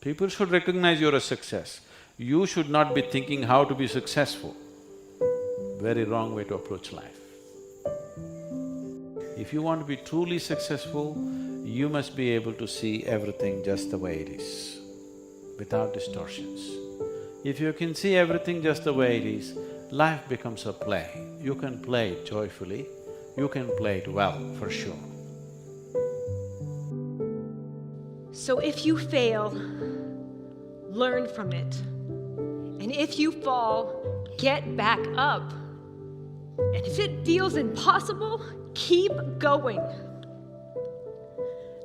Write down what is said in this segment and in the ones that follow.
People should recognize you're a success. You should not be thinking how to be successful. Very wrong way to approach life. If you want to be truly successful, you must be able to see everything just the way it is, without distortions. If you can see everything just the way it is, life becomes a play. You can play it joyfully, you can play it well, for sure. So if you fail, learn from it. And if you fall, get back up. And if it feels impossible, keep going.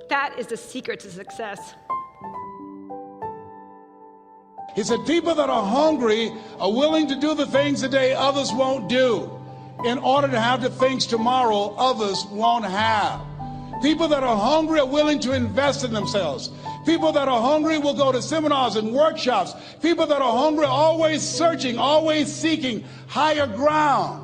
That is the secret to success. He said, people that are hungry are willing to do the things today others won't do in order to have the things tomorrow others won't have. People that are hungry are willing to invest in themselves. People that are hungry will go to seminars and workshops. People that are hungry are always searching, always seeking higher ground.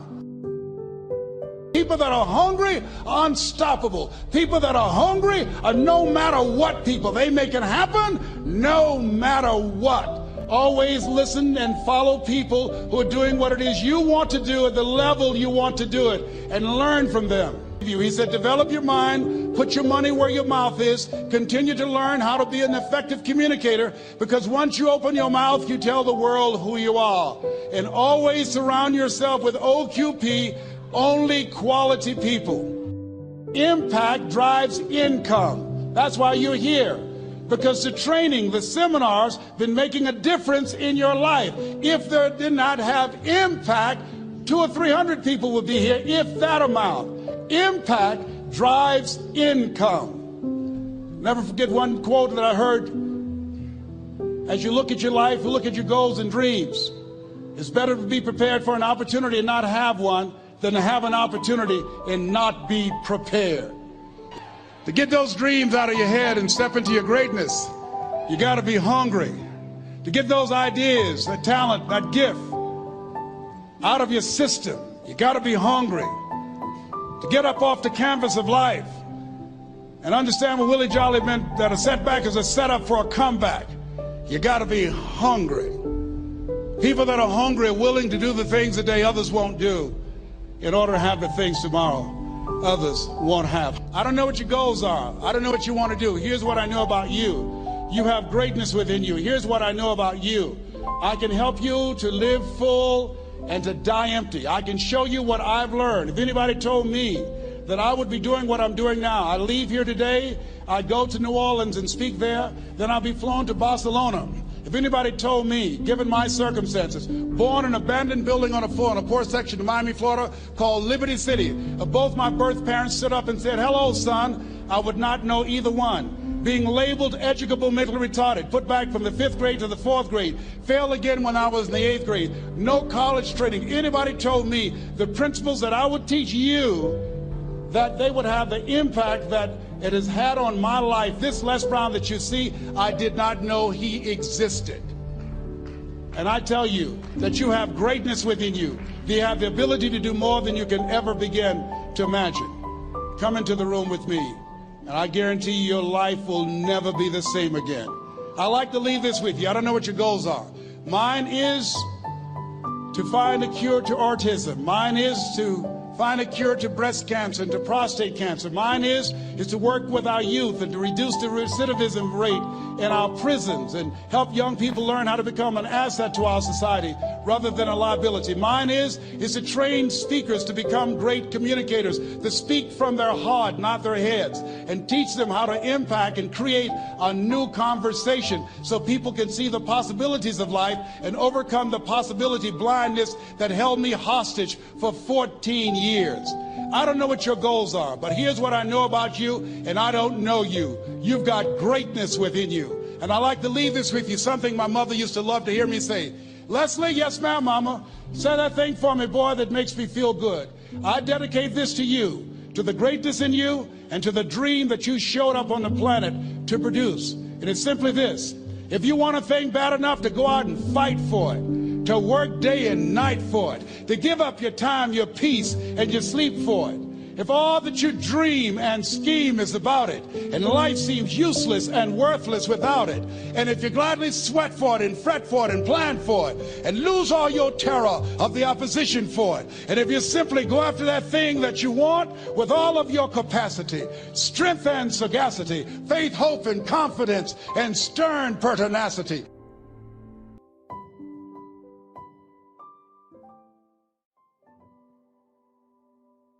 People that are hungry are unstoppable. People that are hungry are no matter what people. They make it happen no matter what. Always listen and follow people who are doing what it is you want to do at the level you want to do it, and learn from them. He said, develop your mind, put your money where your mouth is, continue to learn how to be an effective communicator, because once you open your mouth, you tell the world who you are. And always surround yourself with OQP, only quality people. Impact drives income. That's why you're here. Because the training, the seminars, been making a difference in your life. If they did not have impact, 200 or 300 people would be here, if that amount. Impact drives income. Never forget one quote that I heard. As you look at your life, look at your goals and dreams. It's better to be prepared for an opportunity and not have one than to have an opportunity and not be prepared. To get those dreams out of your head and step into your greatness, you gotta be hungry. To get those ideas, that talent, that gift out of your system, you gotta be hungry. To get up off the canvas of life and understand what Willie Jolly meant, that a setback is a setup for a comeback, you gotta be hungry. People that are hungry are willing to do the things today others won't do in order to have the things tomorrow others won't have. I don't know what your goals are. I don't know what you want to do. Here's what I know about you. You have greatness within you. Here's what I know about you. I can help you to live full and to die empty. I can show you what I've learned. If anybody told me that I would be doing what I'm doing now, I leave here today, I go to New Orleans and speak there, then I'll be flown to Barcelona. If anybody told me, given my circumstances, born in an abandoned building on a poor section of Miami, Florida, called Liberty City, both my birth parents stood up and said, hello, son, I would not know either one. Being labeled educable mentally retarded, put back from the 5th grade to the 4th grade, failed again when I was in the 8th grade, no college training. Anybody told me the principles that I would teach you, that they would have the impact that it has had on my life. This Les Brown that you see, I did not know he existed. And I tell you that you have greatness within you. You have the ability to do more than you can ever begin to imagine. Come into the room with me, and I guarantee you your life will never be the same again. I like to leave this with you. I don't know what your goals are. Mine is to find a cure to autism. Mine is to find a cure to breast cancer and to prostate cancer. Mine is to work with our youth and to reduce the recidivism rate in our prisons and help young people learn how to become an asset to our society rather than a liability. Mine is to train speakers to become great communicators, to speak from their heart, not their heads, and teach them how to impact and create a new conversation so people can see the possibilities of life and overcome the possibility blindness that held me hostage for 14 years. I don't know what your goals are, but here's what I know about you, and I don't know you. You've got greatness within you. And I like to leave this with you, something my mother used to love to hear me say. Leslie, yes ma'am, mama. Say that thing for me, boy, that makes me feel good. I dedicate this to you, to the greatness in you, and to the dream that you showed up on the planet to produce. And it's simply this. If you want a thing bad enough to go out and fight for it, to work day and night for it, to give up your time, your peace, and your sleep for it, if all that you dream and scheme is about it, and life seems useless and worthless without it, and if you gladly sweat for it and fret for it and plan for it, and lose all your terror of the opposition for it, and if you simply go after that thing that you want with all of your capacity, strength and sagacity, faith, hope, and confidence, and stern pertinacity,